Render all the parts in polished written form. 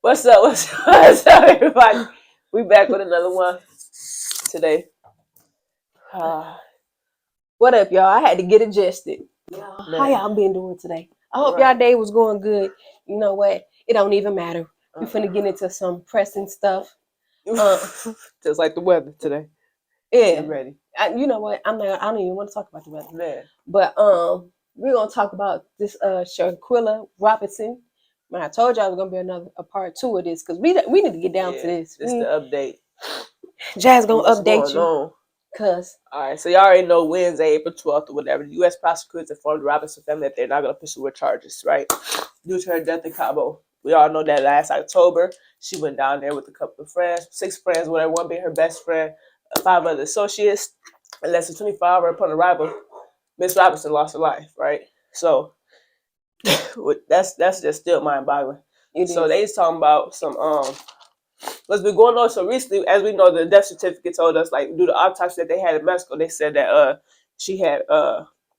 What's up? What's up, everybody? We back with another one today. Uh, What up, y'all? I had to get adjusted. How man, y'all been doing today? I hope right. y'all day was going good. You know what? It don't even matter. We finna get into some pressing stuff. Just like the weather today. Yeah. You ready? You know what? I don't even want to talk about the weather. Man. But we're gonna talk about this Shanquella Robinson. Man, I told y'all it was gonna be a part 2 of this because we need to get down to this. This is the update. Jazz gonna What's update going you. on? Cause Alright, so y'all already know Wednesday, April 12th or whatever, the U.S. prosecutors informed the Robinson family that they're not going to pursue her charges, right? Due to her death in Cabo. We all know that last October, she went down there with a couple of friends, 6 friends, whatever, one being her best friend, 5 other associates. In less than 24 hours upon arrival, Miss Robinson lost her life, right? So that's just still mind-boggling. So they talking about some what's been going on. So recently, as we know, the death certificate told us, like, due to the autopsy that they had in Mexico, they said that she had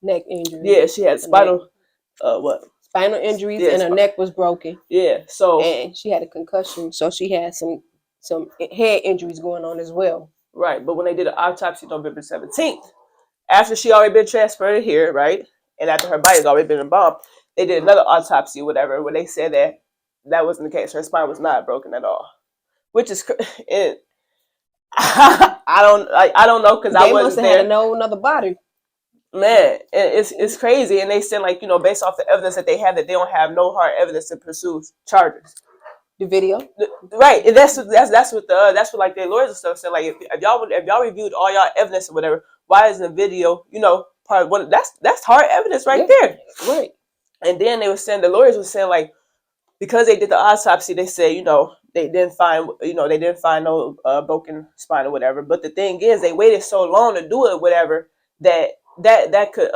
neck injury. Yeah, she had spinal spinal injuries, and her neck was broken. Yeah, so and she had a concussion, so she had some head injuries going on as well. Right, but when they did an autopsy November 17th, after she already been transferred here, right, and after her body's already been embalmed, they did another autopsy, whatever, where they said that wasn't the case. Her spine was not broken at all, which is I don't know because I wasn't there. Had another body. Man, it's crazy, and they said, like, you know, based off the evidence that they have, that they don't have no hard evidence to pursue charges. The video, right? And that's what like their lawyers and stuff said. Like, if y'all reviewed all y'all evidence or whatever, why is the video, you know, part of one? That's hard evidence right there, right? And then they were saying, the lawyers were saying, like, because they did the autopsy, they said, you know, they didn't find no broken spine or whatever. But the thing is, they waited so long to do it, whatever, that could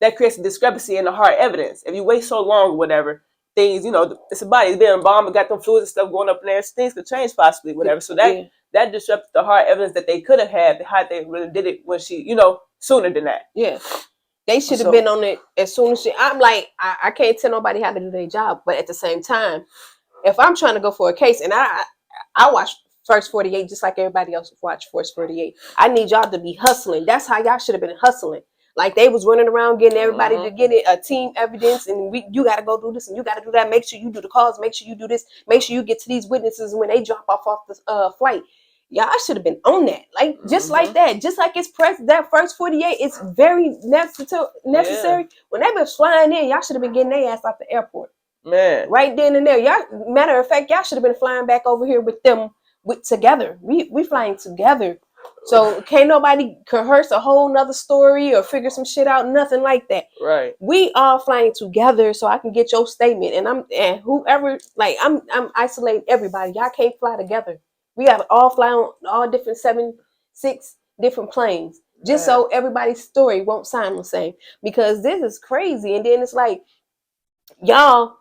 that creates a discrepancy in the hard evidence. If you wait so long or whatever, things, you know, it's a body, it's been embalmed, got them fluids and stuff going up in there, things could change possibly, whatever. So that disrupted the hard evidence that they could have had they really did it when she, you know, sooner than that. Yeah. They should have been on it as soon as I'm like, I can't tell nobody how to do their job, but at the same time, if I'm trying to go for a case and I watch First 48 just like everybody else watch First 48, I need y'all to be hustling. That's how y'all should have been hustling. Like, they was running around getting everybody to get it a team evidence, and you got to go do this and you got to do that. Make sure you do the calls. Make sure you do this. Make sure you get to these witnesses when they drop off the flight. Y'all should have been on that, like, just like that, just like it's that First 48. It's very necessary. Yeah. When they was flying in, y'all should have been getting their ass off the airport, man, right then and there. Y'all, matter of fact, y'all should have been flying back over here with them together. We flying together. So can't nobody rehearse a whole nother story or figure some shit out, nothing like that. Right. We all flying together so I can get your statement. And whoever, like, I'm isolating everybody. Y'all can't fly together. We gotta all fly on all different 6 different planes. Just so everybody's story won't sound the same. Because this is crazy. And then it's like, y'all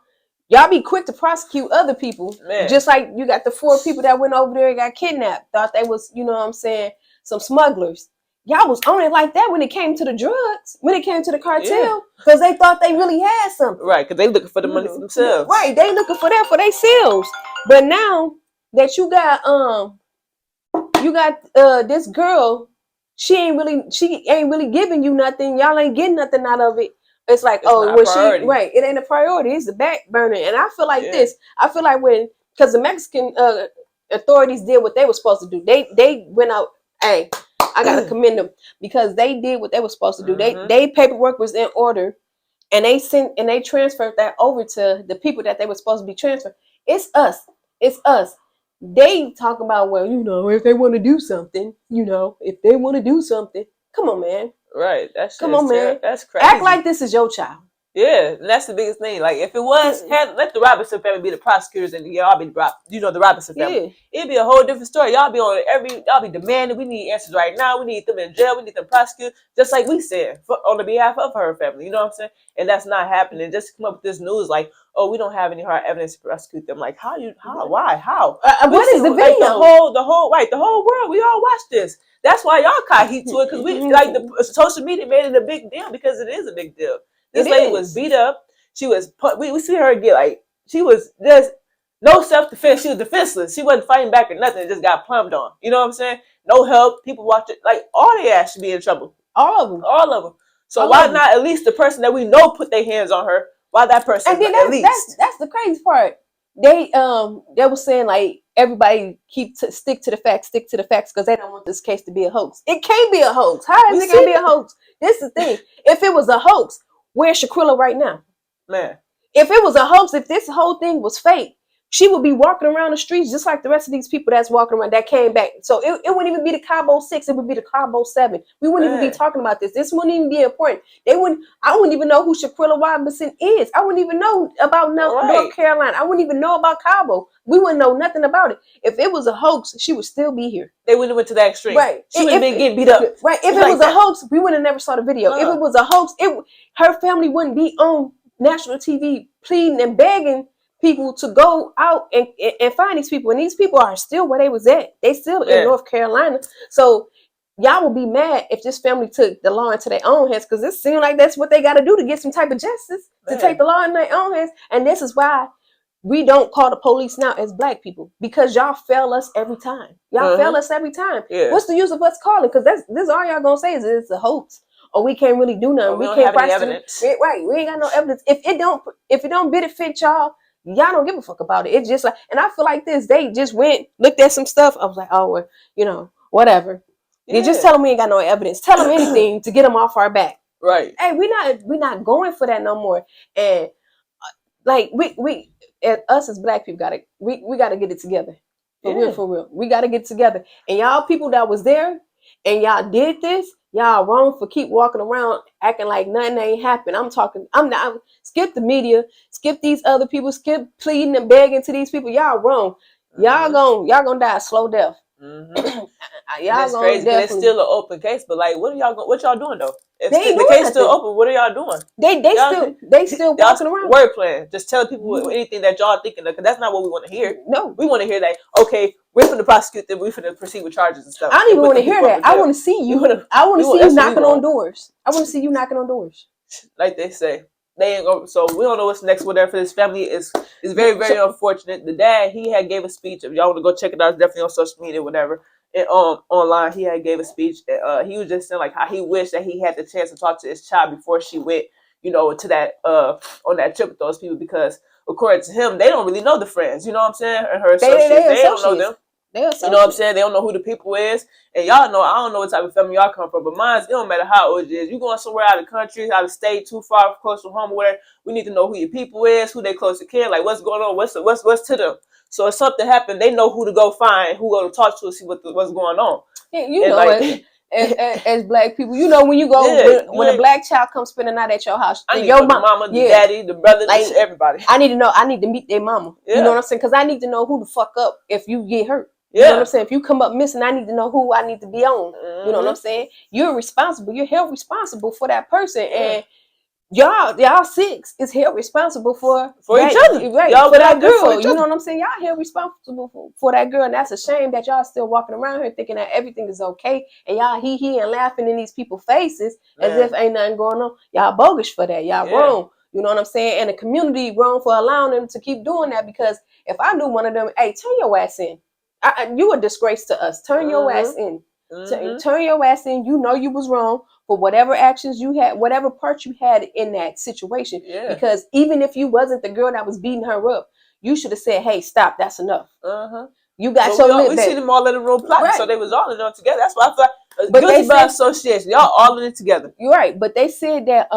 be quick to prosecute other people. Man. Just like you got the 4 people that went over there and got kidnapped. Thought they was, you know what I'm saying, some smugglers. Y'all was on it like that when it came to the drugs, when it came to the cartel, because they thought they really had something. Right, because they looking for the money for themselves. Right, they looking for that for themselves. But now that you got this girl, she ain't really giving you nothing. Y'all ain't getting nothing out of it. It's like, it ain't a priority. It's the back burner. And I feel like this. I feel like because the Mexican authorities did what they were supposed to do. They went out. Hey, I gotta commend them because they did what they were supposed to do. They paperwork was in order, and they transferred that over to the people that they were supposed to be transferred. It's us. They talk about, well, you know, if they want to do something, come on, man. Right. Come on, man. That's crazy. Act like this is your child. Yeah, that's the biggest thing. Like, if it was, let the Robinson family be the prosecutors, and y'all be the Robinson family. Yeah. It'd be a whole different story. Y'all be y'all be demanding. We need answers right now. We need them in jail. We need them prosecuted, just like we said, on the behalf of her family. You know what I'm saying? And that's not happening. Just to come up with this news, like, oh, we don't have any hard evidence to prosecute them. Like, why? What is the video? Like, the whole world. We all watch this. That's why y'all caught heat to it, because we the social media made it a big deal, because it is a big deal. This lady was beat up. She was we see her get, like, she was just No self-defense. She was defenseless. She wasn't fighting back or nothing. It just got plumbed on. You know what I'm saying? No help. People watch it. Like, all their ass should be in trouble. All of them. All of them. So All why of them. not at least the person that we know put their hands on her? Why that person? And then at least that's the crazy part. They were saying like everybody stick to the facts because they don't want this case to be a hoax. It can't be a hoax. How is it gonna be a hoax? This is the thing. If it was a hoax, where's Shanquella right now? Man. If it was a hoax, if this whole thing was fake, she would be walking around the streets just like the rest of these people that's walking around that came back. So it wouldn't even be the Cabo 6, it would be the Cabo 7. We wouldn't even be talking about this. This wouldn't even be important. I wouldn't even know who Shanquella Robinson is. I wouldn't even know about North Carolina. I wouldn't even know about Cabo. We wouldn't know nothing about it. If it was a hoax, she would still be here. They wouldn't have went to that extreme. Right. She wouldn't have been getting beat up. Right. If it was a hoax, we would have never saw the video. If it was a hoax, her family wouldn't be on national TV pleading and begging people to go out and find these people. And these people are still where they was at. They still in North Carolina. So y'all will be mad if this family took the law into their own hands, because it seems like that's what they got to do to get some type of justice, to take the law in their own hands. And this is why we don't call the police now as black people, because y'all fail us every time. Y'all fail us every time. Yeah. What's the use of us calling? Because this all y'all gonna say is it's a hoax, or we can't really do nothing. We can't have any evidence. Right, we ain't got no evidence. If it don't benefit y'all don't give a fuck about it. It's just like, and I feel like this, they just looked at some stuff. I was like, oh, well, whatever. Yeah. You just tell them we ain't got no evidence. Tell them anything to get them off our back. Right. Hey, we not going for that no more. And like we us as black people we gotta get it together. For real. We gotta get it together. And y'all people that was there and y'all did this, y'all wrong for keep walking around acting like nothing ain't happened. I'm skip the media, skip these other people, skip pleading and begging to these people. Y'all wrong. Y'all gonna die a slow death. That's crazy. It's still an open case, but like, what y'all doing though? If the case still open, what are y'all doing? They still walking around. Word playing, just telling people anything that y'all thinking of, because that's not what we want to hear. No, we want to hear that. Okay, we're finna prosecute them. We're finna proceed with charges and stuff. I don't even want to hear that. I want to see you. I want to see you knocking on doors. I want to see you knocking on doors. Like they say. They ain't gonna, so we don't know what's next. Whatever for this family is very, very unfortunate. The dad, he had gave a speech. If y'all want to go check it out, it's definitely on social media, whatever. And online, he had gave a speech. He was just saying like how he wished that he had the chance to talk to his child before she went, to that on that trip with those people, because according to him, they don't really know the friends. You know what I'm saying? And her associates, they don't know them. You know what I'm saying? They don't know who the people is. And y'all know, I don't know what type of family y'all come from, but mine, it don't matter how old it is. You going somewhere out of the country, out of state, too far, close to home, or whatever, we need to know who your people is, who they close to kin, like what's going on, what's to them. So if something happened, they know who to go find, who go to talk to, see what's going on. Yeah, as black people, when you go, when a black child comes spending the night at your house, I need your mama, the daddy, the brother, like, everybody. I need to know. I need to meet their mama. Yeah. You know what I'm saying? Because I need to know who the fuck up if you get hurt. You know what I'm saying? If you come up missing, I need to know who I need to be on. You know what I'm saying? You're responsible. You're held responsible for that person, and y'all six is held responsible for each other, right? Y'all for that girl. You know what I'm saying? Y'all held responsible for that girl, and that's a shame that y'all still walking around here thinking that everything is okay, and y'all he and laughing in these people's faces as if ain't nothing going on. Y'all bogus for that. Y'all wrong. You know what I'm saying? And the community wrong for allowing them to keep doing that, because if I knew one of them, hey, turn your ass in. You a disgrace to us. Turn your ass in. Turn your ass in. You know you was wrong for whatever actions you had, whatever part you had in that situation. Yeah. Because even if you wasn't the girl that was beating her up, you should have said, "Hey, stop. That's enough." You got your lip. We see them all in the room plotting, so they was all in it together. That's why I feel like guilty by association. Y'all all in it together. You're right, but they said that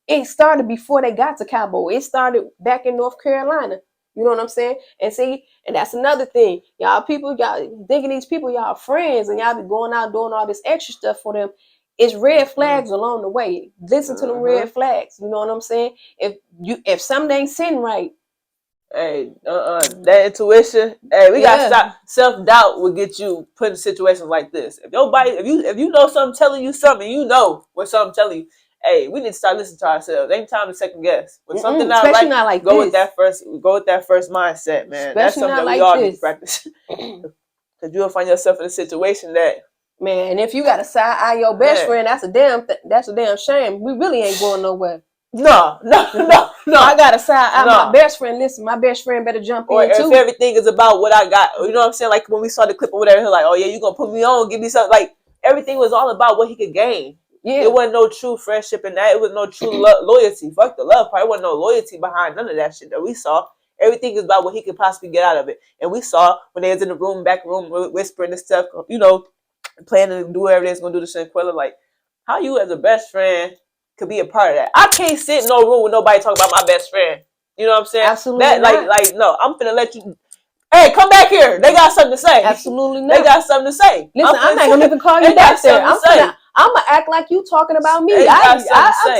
it started before they got to Cabo. It started back in North Carolina. You know what I'm saying? And see, and that's another thing. Y'all thinking these people, y'all friends, and y'all be going out doing all this extra stuff for them. It's red flags along the way. Listen to them red flags. You know what I'm saying? If something ain't sitting right. Hey, that intuition. Hey, we gotta stop. Self-doubt will get you put in situations like this. If you know something telling you something, you know what something telling you. Hey, we need to start listening to ourselves. Ain't time to second guess. When something not right, go with that first mindset, man. That's something that we all need to practice. Because you'll find yourself in a situation that, man, if you got to side eye your best friend, that's a damn shame. We really ain't going nowhere. No. I got to side out my best friend. Listen, my best friend better jump in too. Or if everything is about what I got, you know what I'm saying? Like when we saw the clip or whatever, he's like, oh yeah, you gonna put me on, give me something. Like everything was all about what he could gain. Yeah. It wasn't no true friendship in that. It was no true loyalty. Fuck the love part. It wasn't no loyalty behind none of that shit that we saw. Everything is about what he could possibly get out of it. And we saw when they was in the room, back room, whispering and stuff, you know, planning to do whatever they's gonna do to Shanquella. Like, how you as a best friend could be a part of that? I can't sit in no room with nobody talking about my best friend. You know what I'm saying? Absolutely that, not. Like, no, I'm finna let you. Hey, come back here. They got something to say. Absolutely not. They got something to say. Listen, I'm not gonna even call you back there. I'm gonna act like you talking about me. I'm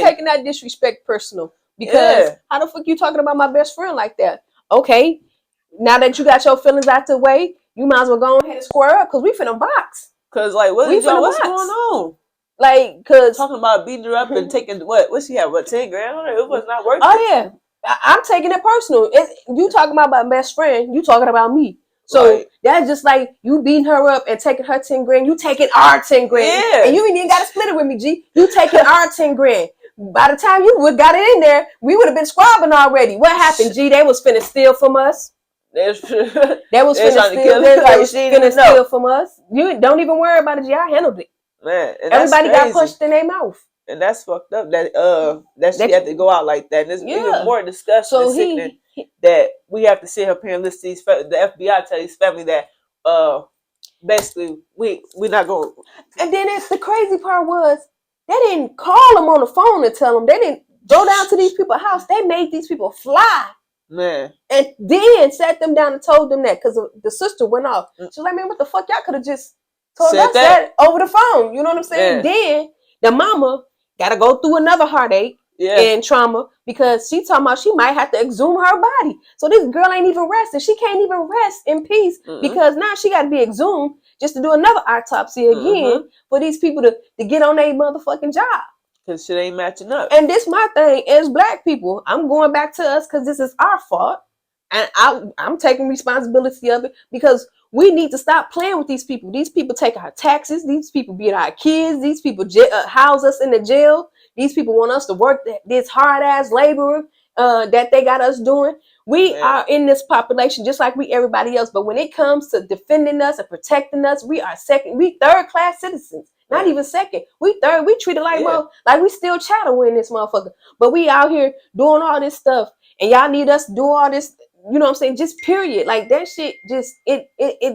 taking that disrespect personal because how the fuck you talking about my best friend like that? Okay, now that you got your feelings out the way, you might as well go ahead and square up because we finna box. Cause like, what's going on? Like, cause talking about beating her up and taking what she had? What, 10 grand? It was not worth it. Oh yeah. I'm taking it personal. You talking about my best friend, you talking about me. So that's just like you beating her up and taking her 10 grand. You taking our 10 grand. Yeah. And you ain't even got to split it with me, G. You taking our 10 grand. By the time you would got it in there, we would have been squabbling already. What happened, G? They was finna steal from us. They was finna steal from us. You don't even worry about it, G. I handled it. Man, everybody got punched in their mouth. And that's fucked up that she had to go out like that. And it's even more disgusting and sickening that we have to sit here and list the FBI tell his family that basically we're not going. And then the crazy part was they didn't call them on the phone and tell them. They didn't go down to these people's house. They made these people fly. Man. And then sat them down and told them that because the sister went off. She was like, man, what the fuck? Y'all could have just told us that over the phone. You know what I'm saying? Yeah. Then the mama got to go through another heartache and trauma because she talking about she might have to exhume her body. So this girl ain't even resting. She can't even rest in peace because now she got to be exhumed just to do another autopsy again for these people to get on their motherfucking job. Because shit ain't matching up. And this my thing as black people. I'm going back to us because this is our fault. And I'm taking responsibility of it because we need to stop playing with these people. These people take our taxes. These people beat our kids. These people house us in the jail. These people want us to work this hard-ass labor that they got us doing. We are in this population just like everybody else. But when it comes to defending us and protecting us, we third-class citizens. Not even second. We third. We treated like we still chattel in this motherfucker. But we out here doing all this stuff. And y'all need us to do all this. You know what I'm saying? Just period. Like that shit just it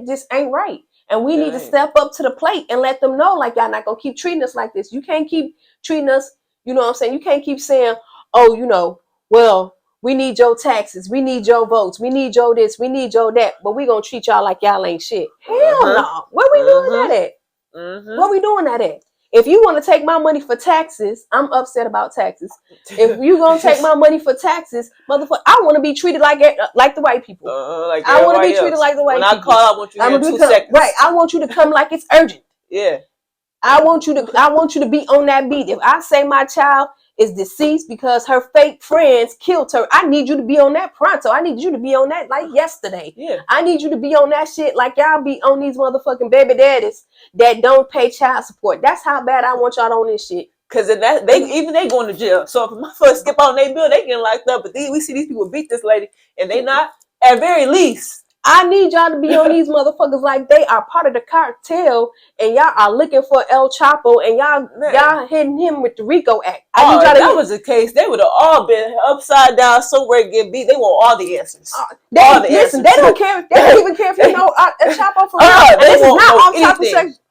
just ain't right. And we need to step up to the plate and let them know like y'all not gonna keep treating us like this. You can't keep treating us, you know what I'm saying? You can't keep saying, oh, you know, well, we need your taxes, we need your votes, we need your this, we need your that, but we gonna treat y'all like y'all ain't shit. Hell no. Where we doing that at? Where we doing that at? If you want to take my money for taxes, I'm upset about taxes. If you gonna take my money for taxes, motherfucker, I want to be treated like the white people. I want to be treated like the white people. When I call, I want you to 2 seconds. Right, I want you to come like it's urgent. Yeah. I want you to be on that beat. If I say my child is deceased because her fake friends killed her, I need you to be on that pronto. I need you to be on that like yesterday. Yeah. I need you to be on that shit like y'all be on these motherfucking baby daddies that don't pay child support. That's how bad I want y'all on this shit. Cause in that they going to jail. So if my folks skip on their bill, they getting locked up. But we see these people beat this lady and they not. At very least, I need y'all to be on these motherfuckers like they are part of the cartel and y'all are looking for El Chapo and y'all hitting him with the RICO Act. If that was the case, they would have all been upside down somewhere getting beat. They want all the answers. They don't care. They don't even care if you know El Chapo for real. This is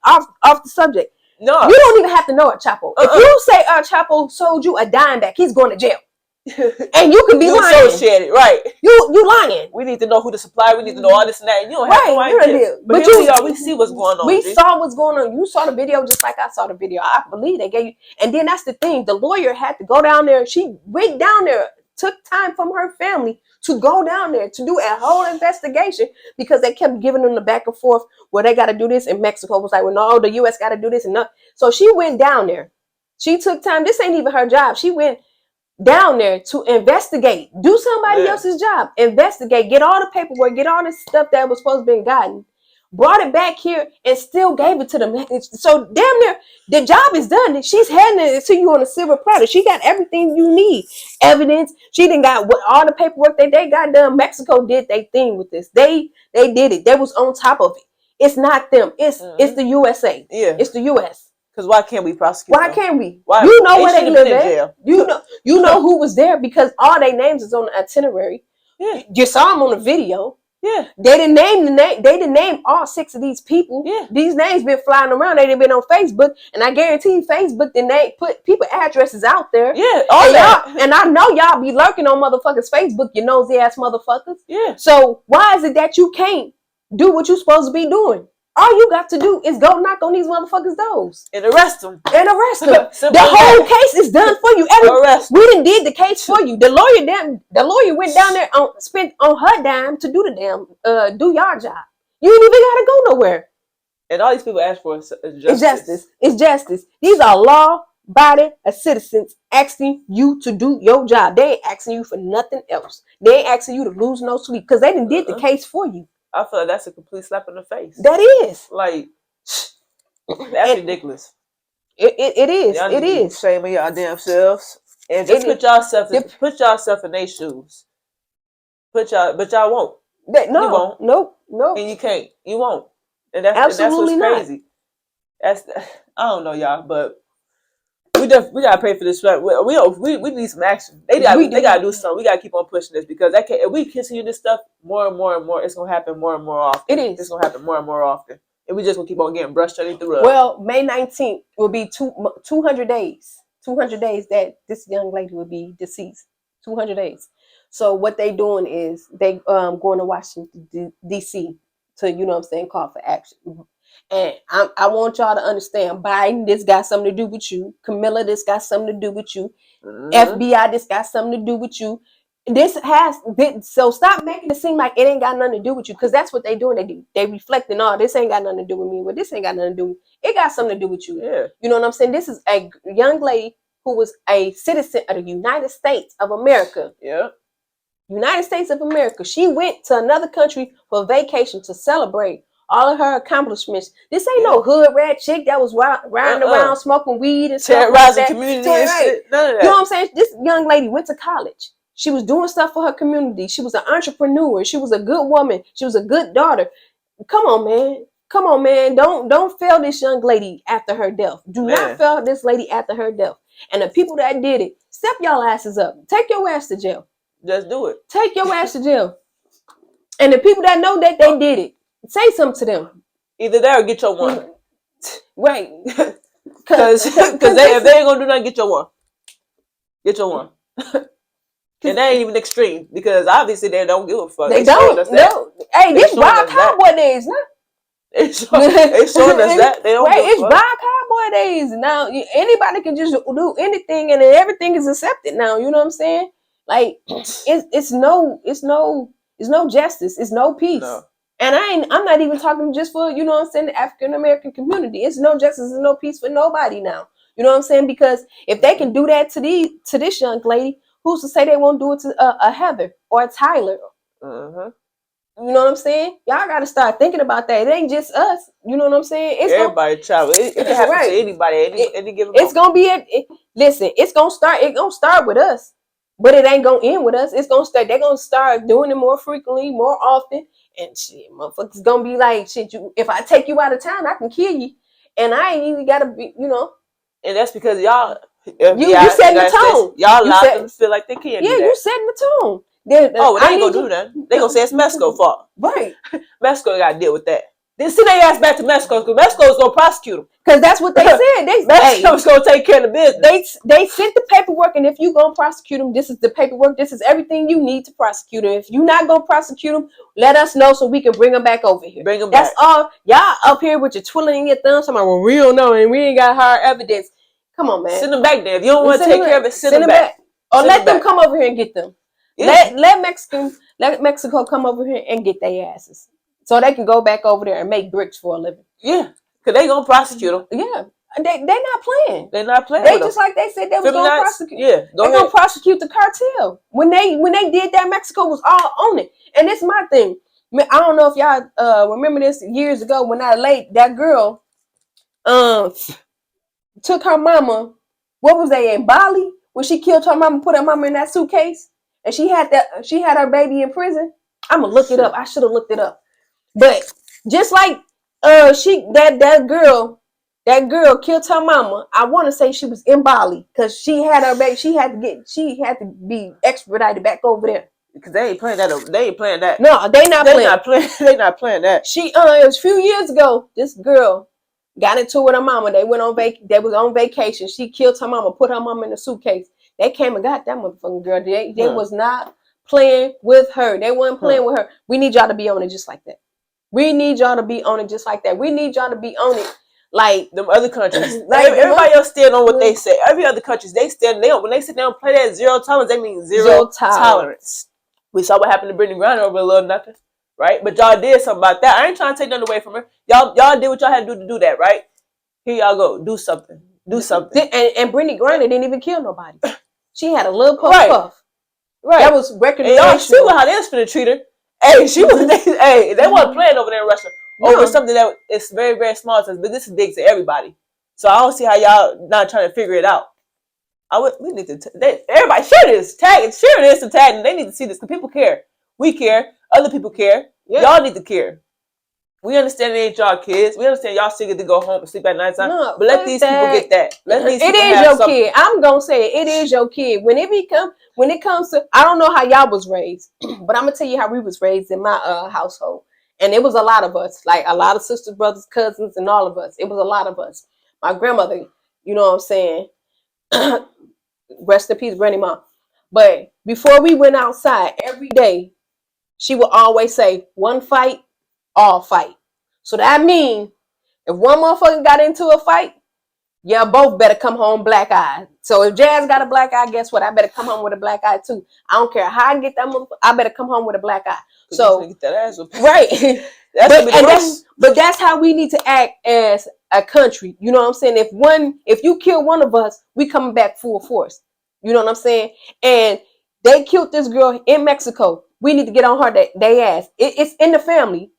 not off the subject. No, you don't even have to know El Chapo. If you say El Chapo sold you a dime back, he's going to jail. And you can be lying. Associated, right? You lying. We need to know who the supplier. We need to know all this and that. And you don't have no idea. But we see what's going on. We saw what's going on. You saw the video just like I saw the video. I believe they gave you. And then that's the thing. The lawyer had to go down there. She went down there, took time from her family to go down there to do a whole investigation because they kept giving them the back and forth. Well, they got to do this, and Mexico was like, well, no, the U.S. got to do this and no. So she went down there. She took time. This ain't even her job. She went down there to investigate, do somebody else's job, investigate, get all the paperwork, get all this stuff that was supposed to be gotten. brought it back here, and still gave it to them. So damn near the job is done. She's handing it to you on a silver platter. She got everything you need. Evidence. She didn't got all the paperwork that they got done. Mexico did their thing with this. They did it. They was on top of it. It's not them. It's the USA. Yeah. It's the US. Because why can't we prosecute Why them? can't we? Why? You know where they live in at. Jail. You know who was there because all their names is on the itinerary. Yeah. You saw them on the video. Yeah. They didn't name the name. They didn't name all 6 of these people. Yeah. These names been flying around. They done been on Facebook, and I guarantee you, Facebook then they put people addresses out there. Yeah. All that. And I know y'all be lurking on motherfuckers' Facebook, you nosy ass motherfuckers. Yeah. So why is it that you can't do what you supposed to be doing? All you got to do is go knock on these motherfuckers' doors and arrest them. The whole case is done for you. We done did the case for you. The lawyer went down there spent on her dime to do the damn do your job. You ain't even gotta go nowhere. And all these people ask for is justice. It's justice. These are law-abiding citizens asking you to do your job. They ain't asking you for nothing else. They ain't asking you to lose no sleep because they done did the case for you. I feel like that's a complete slap in the face. That is. Like, that's ridiculous. It is. Y'all it is. Shame on y'all damn selves. And just put yourself in their shoes. But y'all won't. You won't. Nope. And you can't. You won't. And that's what's crazy. I don't know, y'all, but we gotta pay for this. We need some action. They gotta do something. We gotta keep on pushing this because if we continue this stuff more and more and more, it's gonna happen more and more often. It is. It's gonna happen more and more often, and we just gonna keep on getting brushed underneath the rug. Well, May 19th will be 200 days. 200 days that this young lady will be deceased. 200 days. So what they doing is they going to Washington D.C. to call for action. And I want y'all to understand, Biden, this got something to do with you. Camilla, this got something to do with you. FBI, this got something to do with you. So stop making it seem like it ain't got nothing to do with you, because that's what they doing. They reflecting, this ain't got nothing to do with me. Well, this ain't got nothing to do with me. It got something to do with you. Yeah. You know what I'm saying? This is a young lady who was a citizen of the United States of America. Yeah. United States of America. She went to another country for vacation to celebrate all of her accomplishments. This ain't no hood rat chick that was riding around smoking weed and stuff. Terrorizing community and shit. None of that. You know what I'm saying? This young lady went to college. She was doing stuff for her community. She was an entrepreneur. She was a good woman. She was a good daughter. Come on, man. Come on, man. Don't fail this young lady after her death. Do not fail this lady after her death. And the people that did it, step y'all asses up. Take your ass to jail. Just do it. Take your ass to jail. And the people that know that they did it, say something to them. Either that or get your one. Right. Because if they ain't gonna do nothing, get your one. Get your one. And that ain't even extreme, because obviously they don't give a fuck. They don't. No. Hey, this wild cowboy days now. They showing us that. They don't give a it's fuck. wild cowboy days now. Anybody can just do anything, and everything is accepted now. You know what I'm saying? Like it's no justice. It's no peace. No. And I'm not even talking just for, you know what I'm saying, the African American community. It's no justice and no peace for nobody now. You know what I'm saying? Because if they can do that to this young lady, who's to say they won't do it to a Heather or a Tyler? Uh-huh. You know what I'm saying? Y'all got to start thinking about that. It ain't just us. You know what I'm saying? Everybody travel. It can happen to anybody. Any given it's going to be listen, it's going to start with us. But it ain't going to end with us. It's going to start. They're going to start doing it more frequently, more often. And shit, motherfuckers going to be like, shit, if I take you out of town, I can kill you. And I ain't even got to be, you know. And that's because y'all. You setting the tone. Y'all allow them to feel like they can't do that. Yeah, you setting the tone. They ain't going to do that. They going to say it's Mexico's fault. Right. Mexico got to deal with that. Then send their ass back to Mexico, because Mexico's going to prosecute them. Because that's what they said. Mexico's going to take care of the business. They sent the paperwork, and if you going to prosecute them, this is the paperwork. This is everything you need to prosecute them. If you're not going to prosecute them, let us know so we can bring them back over here. Bring them back. That's all. Y'all up here with your twiddling your thumbs. Talking about, well, we don't know, and we ain't got hard evidence. Come on, man. Send them back there. If you don't want to take care of it, send them back. Or let them come over here and get them. Yeah. Let Mexico come over here and get their asses, so they can go back over there and make bricks for a living. Yeah, because they gonna prosecute them. Yeah, they're not playing. They're not playing. They just like they said they was gonna prosecute. Yeah, they're gonna prosecute the cartel. When they did that, Mexico was all on it. And it's my thing. I don't know if y'all remember this years ago when that girl took her mama. What was they in Bali when she killed her mama, put her mama in that suitcase, and she had her baby in prison. I'm gonna look it up. I should have looked it up. But just like that girl killed her mama. I want to say she was in Bali because she had her baby. She had to be extradited back over there. Because they ain't playing that. They ain't playing that. No, they not playing. They not playing that. It was a few years ago. This girl got into it with her mama. They went on They was on vacation. She killed her mama, put her mama in a suitcase. They came and got that motherfucking girl. They was not playing with her. They weren't playing with her. We need y'all to be on it just like that. We need y'all to be on it just like that. We need y'all to be on it like them other countries. Like everybody else stand on what they say. Every other countries they stand. When they sit down and play that zero tolerance, they mean zero tolerance. We saw what happened to Brittany Griner over a little nothing, right? But y'all did something about that. I ain't trying to take nothing away from her. Y'all did what y'all had to do that, right? Here y'all go. Do something. Do something. And Brittany Griner didn't even kill nobody. She had a little puff. Right. That was recognition. Y'all see how they was finna treat her. Hey, she was. Hey, they weren't playing over there in Russia over something that is very, very small to us, but this is big to everybody. So I don't see how y'all not trying to figure it out. We need to. Everybody share this, share this, and tag. And they need to see this because people care. We care. Other people care. Yeah. Y'all need to care. We understand it ain't y'all kids. We understand y'all still get to go home and sleep at night time. No, but let these people get that. Let these people have your something. Kid. I'm gonna say it is your kid. When it comes to, I don't know how y'all was raised, but I'm gonna tell you how we was raised in my household. And it was a lot of us, like a lot of sisters, brothers, cousins, and all of us. It was a lot of us. My grandmother, you know what I'm saying? Rest in peace, Granny Mom. But before we went outside every day, she would always say, one fight, all fight. So that means if one motherfucker got into a fight, y'all both better come home black-eyed. So if Jazz got a black eye, guess what? I better come home with a black eye too. I don't care how I get that motherfucker, I better come home with a black eye. So get that ass up. Right. But that's how we need to act as a country. You know what I'm saying? If you kill one of us, we coming back full force. You know what I'm saying? And they killed this girl in Mexico. We need to get on her they ass. It's in the family.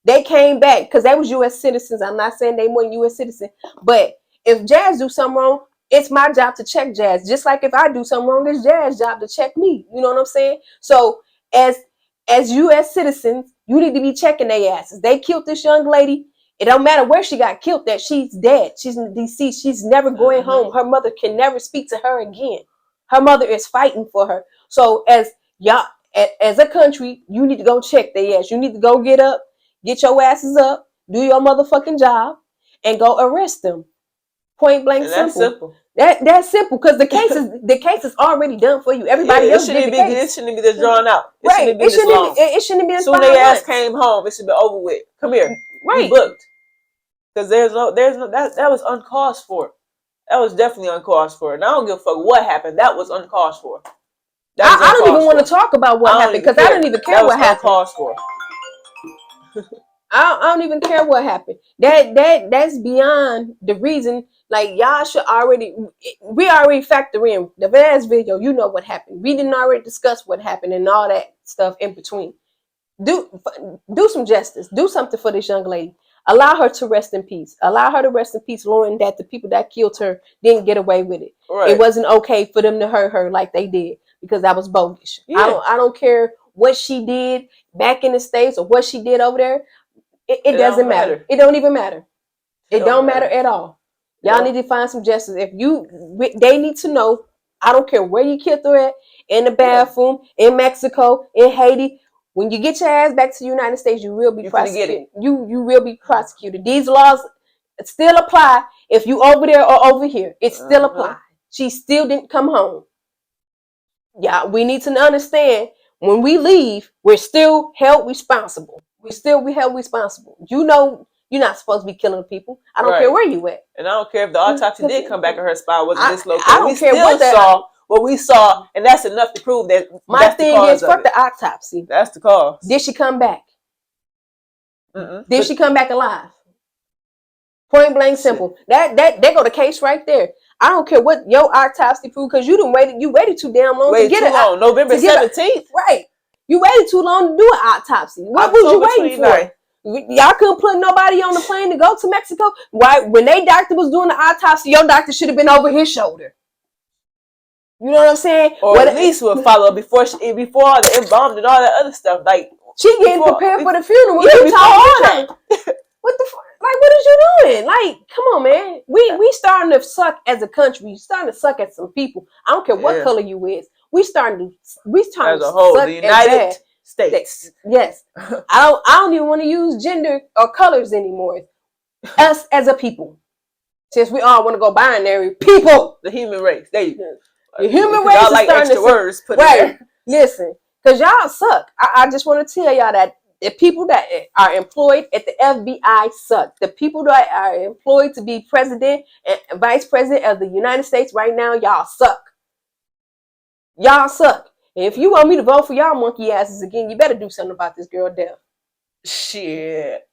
They came back because they was U.S. citizens. I'm not saying they weren't U.S. citizens, but if Jazz do something wrong, it's my job to check Jazz. Just like if I do something wrong, it's Jazz's job to check me. You know what I'm saying? So as U.S. citizens, you need to be checking their asses. They killed this young lady. It don't matter where she got killed that she's dead. She's deceased. She's never going home. Her mother can never speak to her again. Her mother is fighting for her. So as a country, you need to go check their ass. You need to go get up, get your asses up, do your motherfucking job, and go arrest them. Point blank, simple. That's simple because the case is already done for you. Everybody else did the case. It shouldn't be this drawn out. It shouldn't be. Soon their ass came home. It should be over with. Come here. Right. You booked. Because there's no that was uncalled for. That was definitely uncalled for. And I don't give a fuck what happened. That was uncalled for. I don't even want to talk about what happened because I don't even care what happened. Uncalled for. I don't even care what happened. That's beyond the reason. Like y'all should we already factor in the last video. You know what happened. We didn't already discuss what happened and all that stuff in between. Do some justice. Do something for this young lady. Allow her to rest in peace. Allow her to rest in peace, knowing that the people that killed her didn't get away with it. Right. It wasn't okay for them to hurt her like they did because that was bogus. Yeah. I don't care what she did back in the States or what she did over there. It doesn't matter. It don't even matter. It don't matter at all. Y'all need to find some justice. They need to know. I don't care where you killed her at, in the bathroom, in Mexico, in Haiti. When you get your ass back to the United States, you will be prosecuted. You will be prosecuted. These laws still apply if you over there or over here. It still applies. She still didn't come home. Yeah, we need to understand when we leave, we're still held responsible. We held responsible. You know, you're not supposed to be killing people. I don't care where you at. And I don't care if the autopsy did come back and her spine wasn't dislocated. I don't care what we saw, and that's enough to prove that. My thing is, fuck the autopsy. That's the cause. Did she come back? Did she come back alive? Point blank, simple. That go the case right there. I don't care what your autopsy proved because you waited too damn long to get it. November 17th. Right. You waited too long to do an autopsy. What was you waiting for? Y'all couldn't put nobody on the plane to go to Mexico. Why? When they doctor was doing the autopsy, your doctor should have been over his shoulder. You know what I'm saying? Or at least would follow before all the embalmed and all that other stuff. Like she getting prepared for the funeral. Yeah, before all that. What the fuck? Like, what is you doing? Like, come on, man. We starting to suck as a country. We starting to suck at some people. I don't care what color you is. We starting to as a whole, suck the United States. Yes. I don't even want to use gender or colors anymore. Us as a people. Since we all want to go binary, people. The human race. There you go. The human race is like starting extra to words put right. in there. Listen, because y'all suck. I just want to tell y'all that the people that are employed at the FBI suck. The people that are employed to be president and vice president of the United States right now, y'all suck. Y'all suck. And if you want me to vote for y'all monkey asses again, you better do something about this girl death. Shit.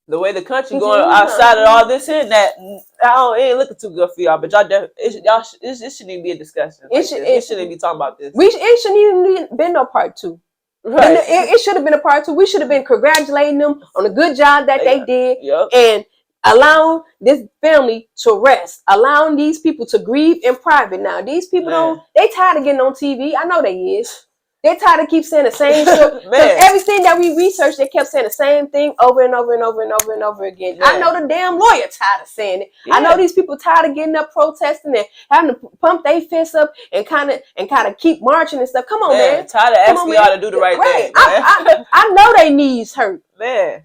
The way the country going outside of all this and that, it ain't looking too good for y'all. But it shouldn't even be a discussion. It shouldn't even be talking about this. It shouldn't even been no part 2. Right. It should have been a part 2. We should have been congratulating them on the good job that they did and allowing this family to rest, allowing these people to grieve in private. Now, these people they tired of getting on TV. I know they is. They tired of keep saying the same shit. Because everything that we researched, they kept saying the same thing over and over and over and over and over again. I know the damn lawyer tired of saying it. I know these people tired of getting up protesting and having to pump their fists up and kind of keep marching and stuff. Come on, man. Tired of asking y'all to do the right thing. I know they knees hurt. Man.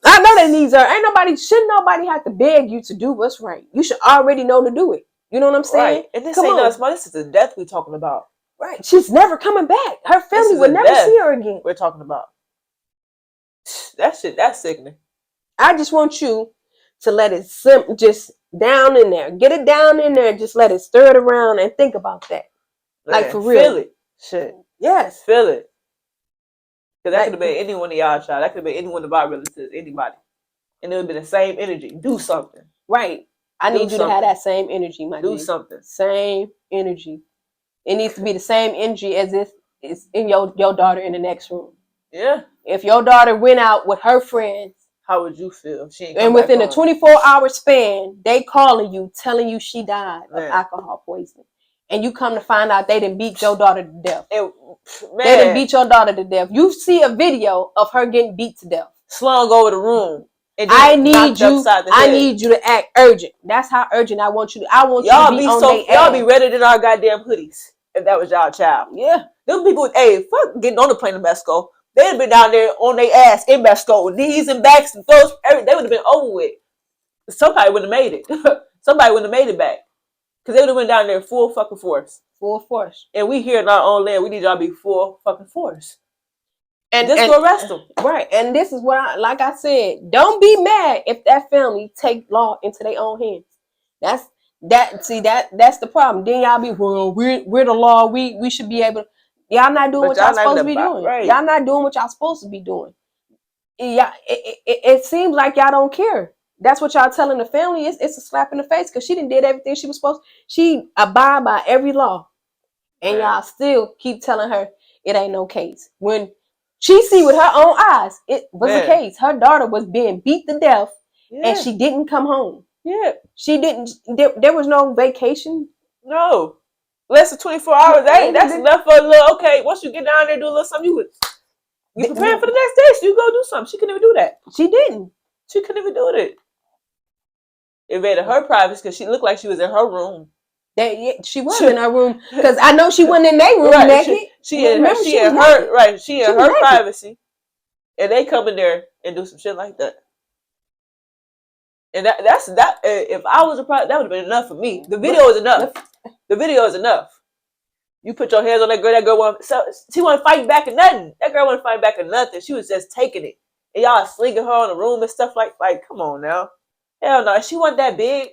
I know they knees hurt. Shouldn't nobody have to beg you to do what's right. You should already know to do it. You know what I'm saying? Right. And this ain't nothing small. This is the death we talking about. Right. She's never coming back. Her family would never see her again. We're talking about. That shit, that's sickening. I just want you to let it just down in there. Get it down in there and just let it stir it around and think about that. Man, like for real. Feel it. Shit. Yes. Feel it. Because that could have been any one of y'all child. That could have been any one of our relatives, anybody. And it would have been the same energy. Do something. Right. I need you to have that same energy, my dude. Do something. Same energy. It needs to be the same energy as if it's in your daughter in the next room. Yeah. If your daughter went out with her friends, how would you feel? And within a 24-hour span, they calling you, telling you she died of alcohol poisoning. And you come to find out they didn't beat your daughter to death. They didn't beat your daughter to death. You see a video of her getting beat to death. Slung over the room. I need you to act urgent. That's how urgent I want you to. I want y'all you to be y'all be redder than our goddamn hoodies. If that was y'all child, yeah. Them people, fuck getting on the plane to Mexico. They'd have been down there on their ass in Mexico, knees and backs and throats. They would have been over with. Somebody would have made it. Somebody would have made it back because they would have went down there full fucking force. Full force. And we here in our own land. We need y'all to be full fucking force. And just go arrest them. Right. And this is what like I said, don't be mad if that family take law into their own hands. That's the problem. Then y'all be, well, we're the law. We should be able to. Y'all not doing what y'all supposed to be doing. Right. Y'all not doing what y'all supposed to be doing. Yeah, it seems like y'all don't care. That's what y'all telling the family. It's a slap in the face because she did everything she was supposed to. She abide by every law. And y'all still keep telling her it ain't no case. When she see with her own eyes, it was a case. Her daughter was being beat to death, and she didn't come home. Yeah, she didn't. There was no vacation. No, less than 24 hours. That's enough for a little. Okay, once you get down there, do a little something. You preparing for the next day, so you go do something. She couldn't even do that. She didn't. She couldn't even do it. It invaded her privacy because she looked like she was in her room. She was in her room because I know she wasn't in their room naked. She in her privacy, and they come in there and do some shit like that. And that's if I was a product, that would have been enough for me. The video is enough. The video is enough. You put your hands on that girl. That girl she wasn't fighting back or nothing. That girl wasn't fighting back or nothing. She was just taking it. And y'all slinging her on the room and stuff like come on now. Hell no, she wasn't that big.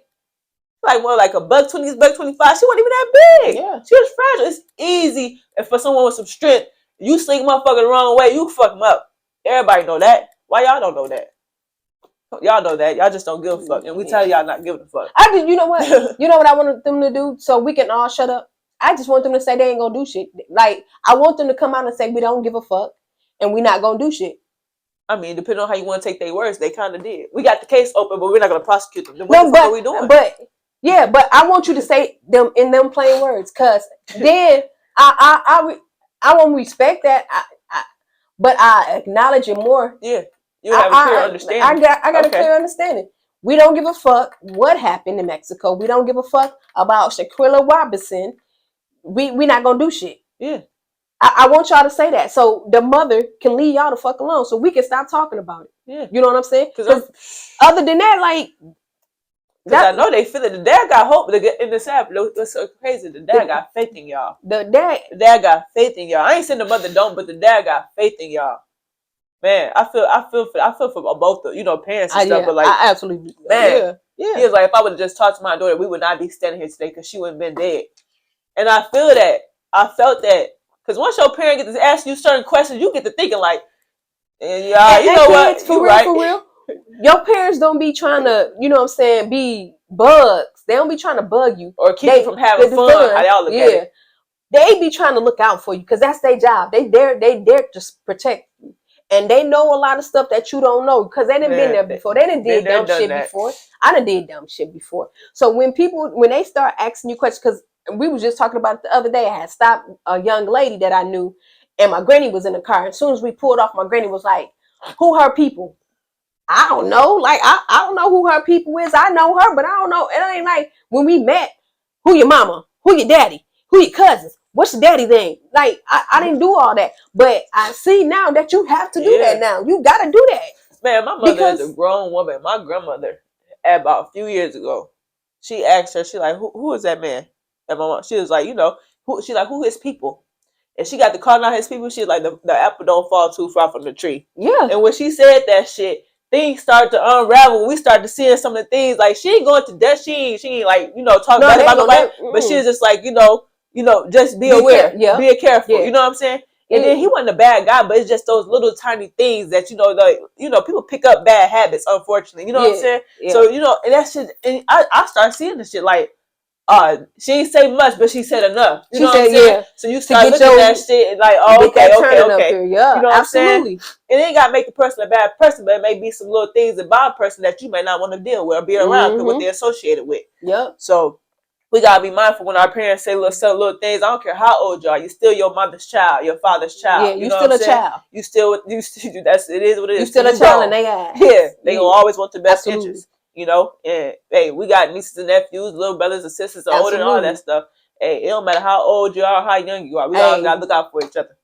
Like more like a $120, $125. She wasn't even that big. Yeah. She was fragile. It's easy for someone with some strength. You sling motherfucker the wrong way, you fuck them up. Everybody know that. Why y'all don't know that? Y'all know that. Y'all just don't give a fuck. And we tell y'all not giving a fuck. You know what? You know what I want them to do so we can all shut up? I just want them to say they ain't gonna do shit. Like, I want them to come out and say we don't give a fuck and we not gonna do shit. I mean, depending on how you want to take their words, they kind of did. We got the case open, but we're not gonna prosecute them. Then what the fuck are we doing? But I want you to say them in them plain words, cause then I won't respect that. But I acknowledge it more. Yeah, you have a clear understanding. I got a clear understanding. We don't give a fuck what happened in Mexico. We don't give a fuck about Shanquella Robinson. We not gonna do shit. Yeah. I want y'all to say that so the mother can leave y'all the fuck alone so we can stop talking about it. Yeah. You know what I'm saying? Because other than that, like, because I know they feel it. The dad got hope in the side. That's so crazy. The dad got faith in y'all. The dad got faith in y'all. I ain't saying the mother don't, but the dad got faith in y'all. Man, I feel for both the parents and stuff. But like, I absolutely, man, yeah. He was like, if I would have just talked to my daughter, we would not be standing here today because she wouldn't have been dead. And I feel that. I felt that. Because once your parent gets to ask you certain questions, you get to thinking like, you know what? For real. Your parents don't be trying to, you know what I'm saying, be bugs. They don't be trying to bug you. Or keep you from having fun. How y'all look at it. They be trying to look out for you because that's their job. They dare to protect you. And they know a lot of stuff that you don't know because they done been there before. They done did dumb shit before. I done did dumb shit before. So when they start asking you questions, because we was just talking about it the other day, I had stopped a young lady that I knew and my granny was in the car. As soon as we pulled off, my granny was like, who her people? I don't know. Like, I don't know who her people is. I know her, but I don't know. It ain't like when we met, who your mama? Who your daddy? Who your cousins? What's your daddy thing? Like, I didn't do all that. But I see now that you have to do that now. You got to do that. Man, my mother is a grown woman. My grandmother, about a few years ago, she asked her, she like, who is that man? And my mom, she was like, who his people? And she got to calling out his people. She was like, the apple don't fall too far from the tree. Yeah. And when she said that shit, things started to unravel. We started seeing some of the things. Like, she ain't going to death. She ain't like, talking bad about nobody. But she was just like, just be aware. Be careful. Yeah. You know what I'm saying? And then he wasn't a bad guy, but it's just those little tiny things that, people pick up bad habits, unfortunately. You know what I'm saying? Yeah. So, and that shit, and I started seeing this shit like, she ain't say much, but she said enough. You know what I'm saying? Yeah. So you start looking at that shit and like, okay. Yeah, you know what absolutely. I'm saying? It ain't got to make the person a bad person, but it may be some little things about a person that you may not want to deal with or be around because what they're associated with. Yep. So we gotta be mindful when our parents say little things. I don't care how old you are. You're still your mother's child, your father's child. Yeah, you're still a child. You still it is what it is. You're still a child in their eyes. Yeah, they gonna always want the best interest. And hey, we got nieces and nephews, little brothers and sisters, older and all that stuff. Hey, it don't matter how old you are, or how young you are. We all gotta look out for each other.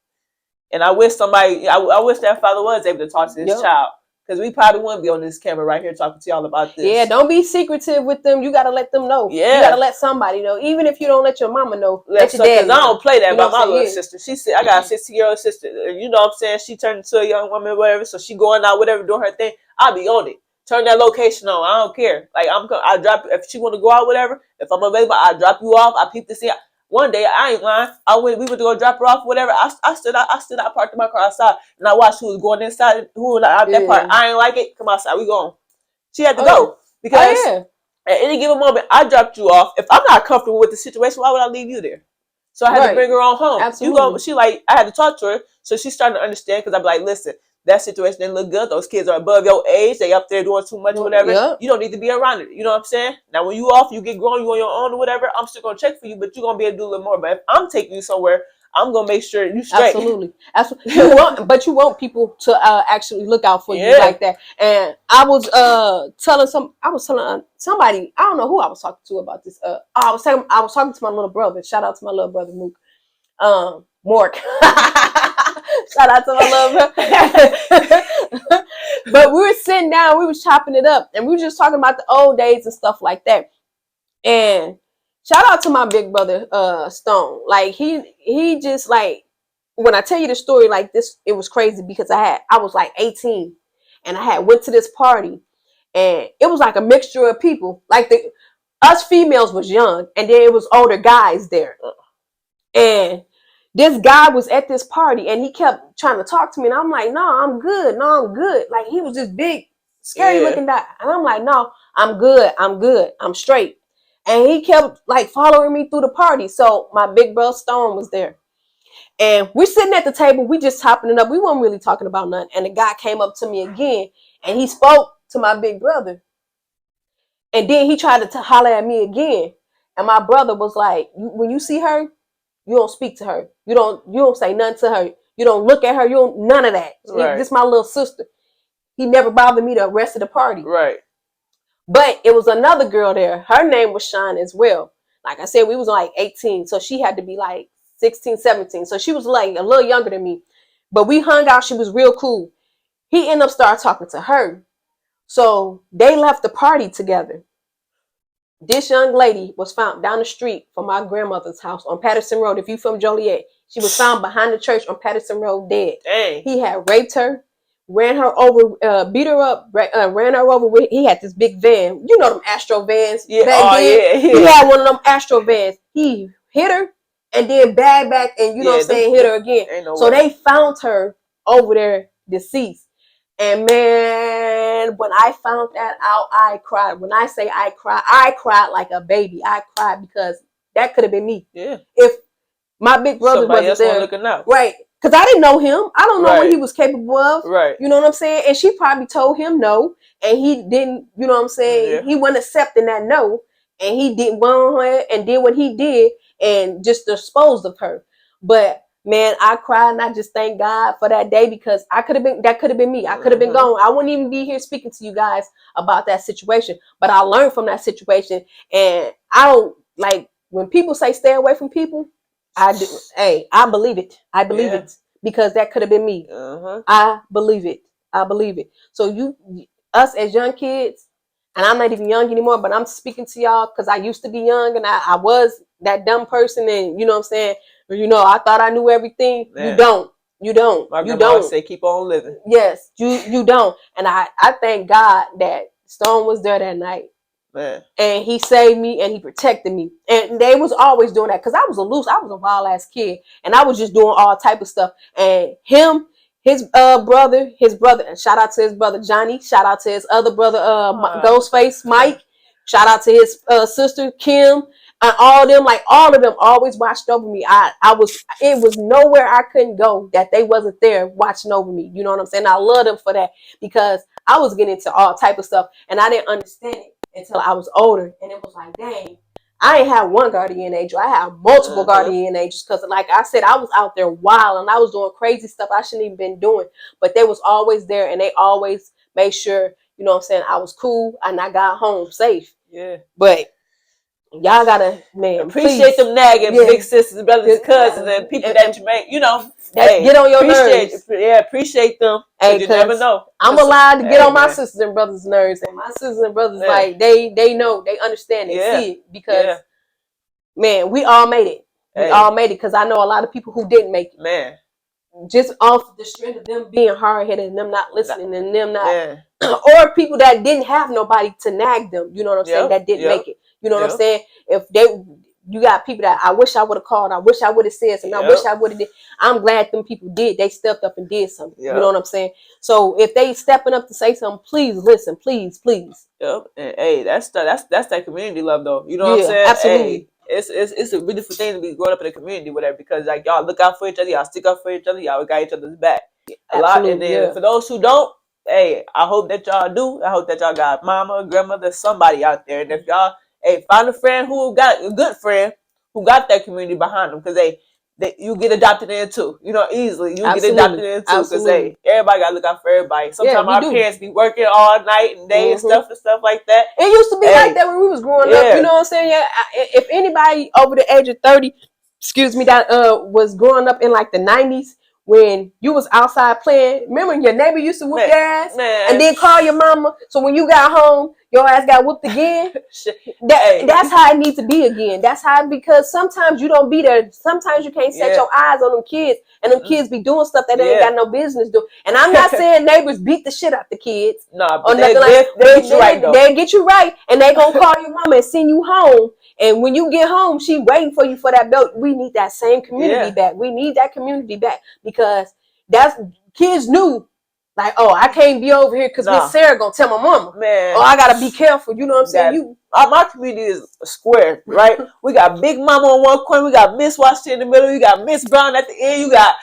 And I wish I wish that father was able to talk to his child. Because we probably wouldn't be on this camera right here talking to y'all about this. Yeah, don't be secretive with them. You got to let them know. Yeah. You got to let somebody know. Even if you don't let your mama know, let your daddy know. I don't play that about my little sister. She said, I got a 16-year-old sister. You know what I'm saying? She turned into a young woman, whatever. So she going out, whatever, doing her thing. I'll be on it. Turn that location on. I don't care. Like, I drop, if she want to go out, whatever. If I'm available, I drop you off. I peep to see. One day, I ain't lying. We went to go drop her off, whatever. I stood out, parked my car outside, and I watched who was going inside, who was out that part. I ain't like it. Come outside, we going. She had to go because at any given moment, I dropped you off. If I'm not comfortable with the situation, why would I leave you there? So I had to bring her on home. Absolutely. She like, I had to talk to her, so she's starting to understand because I'm like, listen, that situation didn't look good. Those kids are above your age. They up there doing too much or whatever. Yep. You don't need to be around it. You know what I'm saying? Now, when you off, you get grown, you on your own or whatever, I'm still going to check for you, but you're going to be able to do a little more. But if I'm taking you somewhere, I'm going to make sure you straight. Absolutely. You want people to actually look out for you like that. And I was telling somebody, I don't know who I was talking to about this. I was talking to my little brother. Shout out to my little brother, Mook. Mork. Shout out to my little brother. But we were sitting down, we was chopping it up, and we were just talking about the old days and stuff like that. And shout out to my big brother, Stone. Like he just like, when I tell you the story like this, it was crazy because I was like 18 and I had went to this party and it was like a mixture of people. Like us females was young and then it was older guys there. And this guy was at this party and he kept trying to talk to me. And I'm like, no, I'm good. No, I'm good. Like he was this big, scary looking guy. And I'm like, no, I'm good. I'm straight. And he kept like following me through the party. So my big brother Stone was there. And we're sitting at the table, we just topping it up. We weren't really talking about nothing. And the guy came up to me again and he spoke to my big brother. And then he tried to holler at me again. And my brother was like, when you see her, you don't speak to her. You don't say nothing to her. You don't look at her. You don't none of that. Right. This is my little sister. He never bothered me the rest of the party. Right. But it was another girl there. Her name was Sean as well. Like I said, we was like 18. So she had to be like 16, 17. So she was like a little younger than me. But we hung out. She was real cool. He ended up starting talking to her. So they left the party together. This young lady was found down the street from my grandmother's house on Patterson Road. If you from Joliet, she was found behind the church on Patterson Road dead. Dang. He had raped her, ran her over, beat her up, ran her over with. He had this big van. You know them Astro vans. Yeah. Yeah. He had one of them Astro vans. He hit her and then back and you know what I'm saying, hit her again. So they found her over there deceased. And man, when I found that out, I cried. When I say I cried like a baby. I cried because that could have been me. Yeah. If my big brother wasn't there. Looking out. Right. Because I didn't know him. I don't know what he was capable of. Right. You know what I'm saying? And she probably told him no. And he didn't, you know what I'm saying? Yeah. He wasn't accepting that no. And he didn't want her and did what he did and just disposed of her. But man, I cried and I just thank God for that day because that could have been me. I could have been gone. I wouldn't even be here speaking to you guys about that situation. But I learned from that situation. And I don't like when people say stay away from people. I do. Hey, I believe it. I believe it because that could have been me. I believe it. I believe it. So us as young kids, and I'm not even young anymore, but I'm speaking to y'all because I used to be young and I was that dumb person and you know what I'm saying? You know, I thought I knew everything. Man. You don't. My grandma say keep on living. Yes, you don't. And I thank God that Stone was there that night. Man. And he saved me and he protected me. And they was always doing that because I was a wild ass kid. And I was just doing all type of stuff. And his brother, and shout out to his brother Johnny, shout out to his other brother Ghostface Mike, shout out to his sister Kim, and all of them always watched over me. It was nowhere I couldn't go that they wasn't there watching over me. You know what I'm saying? I love them for that because I was getting into all type of stuff and I didn't understand it until I was older. And it was like, dang, I ain't have one guardian angel. I have multiple guardian angels because, like I said, I was out there wild and I was doing crazy stuff I shouldn't even been doing. But they was always there and they always made sure, you know what I'm saying, I was cool and I got home safe. Yeah. But y'all gotta, man, appreciate them nagging big sisters, brothers, cousins, and people that you make, you know, get on your nerves. Yeah, appreciate them. Hey, you never know. I'm allowed to get on my sisters and brothers' nerves, and my sisters and brothers like they know, they understand, they see it because man, we all made it. We all made it because I know a lot of people who didn't make it. Man, just off the strength of them being hard headed and them not listening and them not, or people that didn't have nobody to nag them. You know what I'm saying? That didn't make it. You know what I'm saying? You got people that I wish I would have called. I wish I would have said something. I wish I would have did. I'm glad them people did. They stepped up and did something. You know what I'm saying? So if they stepping up to say something, please listen. Please. Yep. And hey, that's that community love though. You know what I'm saying? Absolutely. Hey, it's a beautiful thing to be growing up in a community, whatever, because like y'all look out for each other, y'all stick up for each other, y'all got each other's back. A lot. And then for those who don't, hey, I hope that y'all do. I hope that y'all got mama, grandmother, somebody out there. And if y'all find a friend who got a good friend who got that community behind them, because you get adopted in too. You know, easily you get adopted in too, because everybody got to look out for everybody. Sometimes our parents be working all night and day and stuff like that. It used to be like that when we was growing up. You know what I'm saying? Yeah. If anybody over the age of 30, that was growing up in like the 90s. When you was outside playing, remember your neighbor used to whoop your ass and then call your mama. So when you got home, your ass got whooped again. That's how it needs to be again. That's how, because sometimes you don't be there. Sometimes you can't set your eyes on them kids, and them kids be doing stuff that they ain't got no business doing. And I'm not saying neighbors beat the shit out the kids. No, but they get you right though. They get you right, and they gonna call your mama and send you home. And when you get home, she waiting for you for that belt. We need that same community back. We need that community back because kids knew Like, oh, I can't be over here because Miss Sarah gonna tell my mama. Man. Oh, I gotta be careful. You know what I'm saying? My community is square, right? We got Big Mama on one corner. We got Miss Washington in the middle. You got Miss Brown at the end. You got,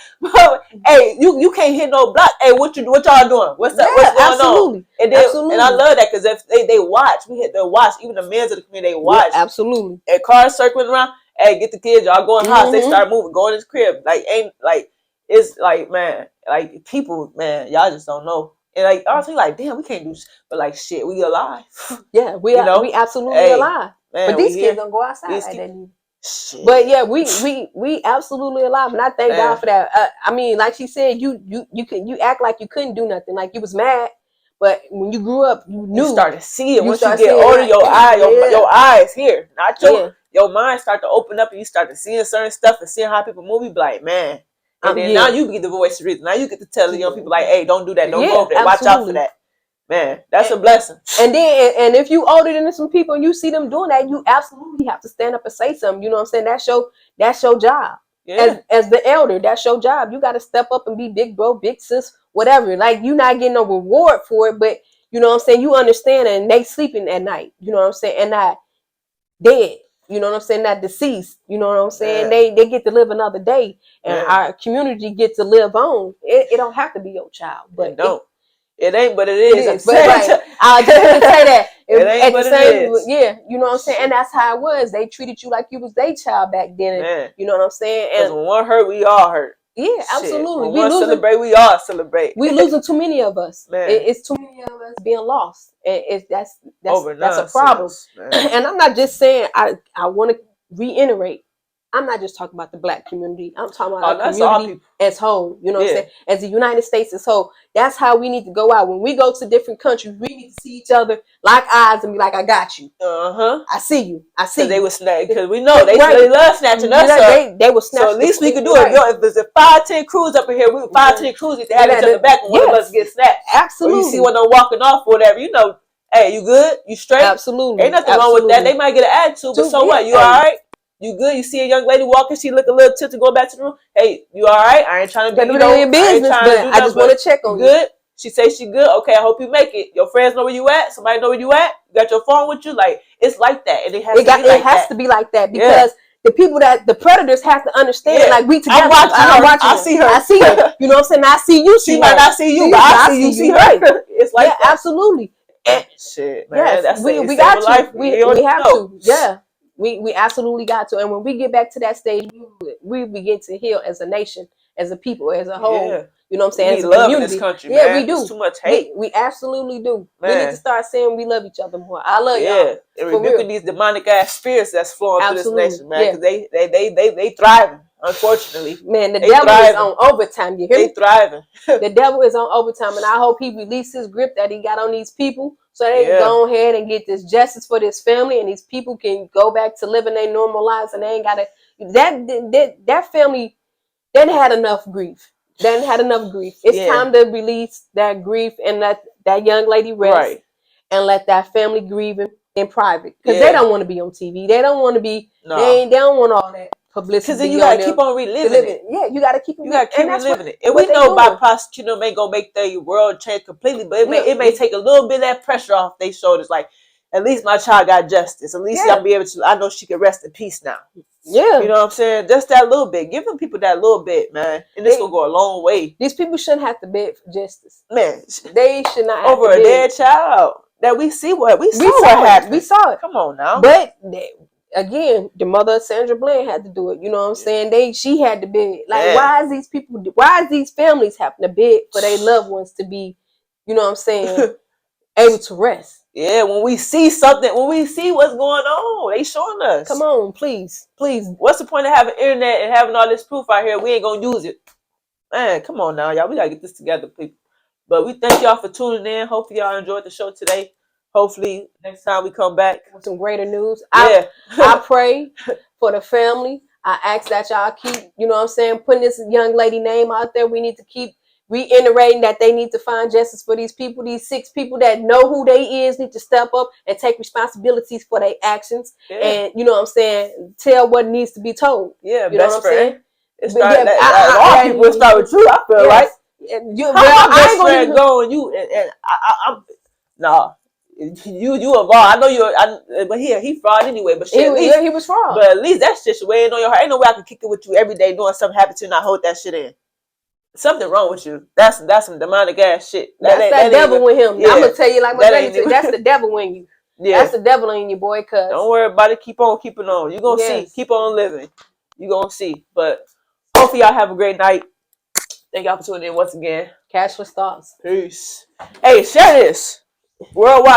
hey, you can't hit no block. Hey, what y'all doing? What's up? What's going on? And then, and I love that because if they watch, we hit the watch. Even the men of the community, they watch. Yeah, absolutely. And cars circling around. Hey, get the kids. Y'all go in the house. They start moving, going in the crib. Like, ain't like it's like, man, like people, man, y'all just don't know. And like I was like, damn, we can't do shit. But like shit, we alive. Yeah, we absolutely alive. Man, but these kids don't go outside like that. Shit. But yeah, we absolutely alive, and I thank God for that. I mean, like she said, you act like you couldn't do nothing, like you was mad. But when you grew up, you knew. You started seeing. Once you get older, your eyes here, not your mind start to open up, and you start to seeing certain stuff and seeing how people move. You be like, man. And then now you get the voice of reason. Now you get to tell the young people like, hey, don't do that. Don't go over there. Watch out for that. Man, that's a blessing. And then, and if you older than some people and you see them doing that, you absolutely have to stand up and say something. You know what I'm saying? That's your job. Yeah. As the elder, that's your job. You got to step up and be big bro, big sis, whatever. Like, you're not getting no reward for it, but you know what I'm saying? You understand, and they sleeping at night. You know what I'm saying? And not dead. You know what I'm saying? Not deceased. You know what I'm saying? Yeah. They get to live another day, and our community gets to live on. It don't have to be your child, but it ain't, but it is. But right. I just want to say that. It ain't, but it is. Yeah, you know what I'm saying? And that's how it was. They treated you like you was their child back then. And, you know what I'm saying? And when one hurt, we all hurt. Yeah, absolutely. When we celebrate, we all celebrate. We losing too many of us. It's too many of us being lost. And that's a problem. And I'm not just saying, I want to reiterate, I'm not just talking about the Black community. I'm talking about our community as whole. You know what I'm saying? As the United States as whole. That's how we need to go out. When we go to different countries, we need to see each other, lock eyes, and be like, I got you. I see you. I see you. They would snatch, because we know they love snatching us up. They will snatch. So at least we could do it. If there's a 5-10 crews up in here, 5-10 crews need to have each other back when one of us gets snatched. Absolutely. Or you see one of them walking off or whatever, you know, hey, you good? You straight? Absolutely. Ain't nothing wrong with that. They might get an attitude, but so what? You all right? You good? You see a young lady walking, she look a little tilted, go back to the room. Hey, you all right? I ain't trying to be your business, but I just want to check on you. Good? She say she good. Okay, I hope you make it. Your friends know where you at. Somebody know where you at. You got your phone with you. Like, it's like that, and it has to be like that because the people the predators have to understand. Like, we together. I'm watching. I see her. I see her. You know what I'm saying? I see you. She might not see you, but I see you. See her. It's like that. Absolutely. Shit, man. Yes, we got to. Life. We have to. Yeah. We absolutely got to. And when we get back to that stage, we begin to heal as a nation, as a people, as a whole. Yeah. You know what I'm saying? As a community. In this country, man. We do. There's too much hate. We absolutely do. Man. We need to start saying we love each other more. I love y'all. And rebuking these demonic ass spirits that's flowing through this nation, man. Because they thriving, unfortunately. Man, the devil is on overtime. You hear me? They thriving. The devil is on overtime, and I hope he releases his grip that he got on these people, so they can go ahead and get this justice for this family, and these people can go back to living their normal lives, and they ain't gotta. That family, they had enough grief. It's time to release that grief and let that young lady rest, and let that family grieve in private, because they don't want to be on TV. They don't want to be. No. They don't want all that publicity. Because then you gotta keep on reliving it. Yeah, you gotta keep reliving it. And we know by prosecuting them ain't gonna make their world change completely, but it may take a little bit of that pressure off their shoulders. Like, at least my child got justice. At least I'll be able to. I know she can rest in peace now. Yeah, you know what I'm saying? Just that little bit. Give them people that little bit, man, and this will go a long way. These people shouldn't have to beg for justice, man. They should not have over to a dead child. That we saw what happened. We saw it. Come on now. But again, the mother of Sandra Bland had to do it. You know what I'm saying? She had to beg. Like, why is these families having to beg for their loved ones to be, you know what I'm saying, able to rest? Yeah, when we see something, when we see what's going on, they showing us. Come on, please. What's the point of having internet and having all this proof out here? We ain't gonna use it. Man, come on now, y'all. We gotta get this together, people. But we thank y'all for tuning in. Hopefully y'all enjoyed the show today. Hopefully next time we come back with some greater news. I pray for the family. I ask that y'all keep, you know what I'm saying, putting this young lady name out there. We need to keep reiterating that they need to find justice for these people. These 6 people that know who they is need to step up and take responsibilities for their actions. And, you know what I'm saying, tell what needs to be told. Yeah, you know what I'm saying? All people start with you, I feel like. And you, How well, my I best ain't gonna friend even. go and you and I'm nah. You involved. I know but he fraud anyway. But shit, at least He was fraud. But at least that's just weighing on your heart. Ain't no way I can kick it with you every day doing something happy to you and I hold that shit in. Something wrong with you. That's some demonic ass shit. That's that devil even, with him. yeah, I'm gonna tell you like my granny said. That's the devil in you. Yeah. That's the devil in you, boy. Cause don't worry about it. Keep on keeping on. You gonna see. Keep on living. You gonna see. But hopefully y'all have a great night. Thank y'all for tuning in once again. Cashless thoughts. Peace. Hey, share this worldwide.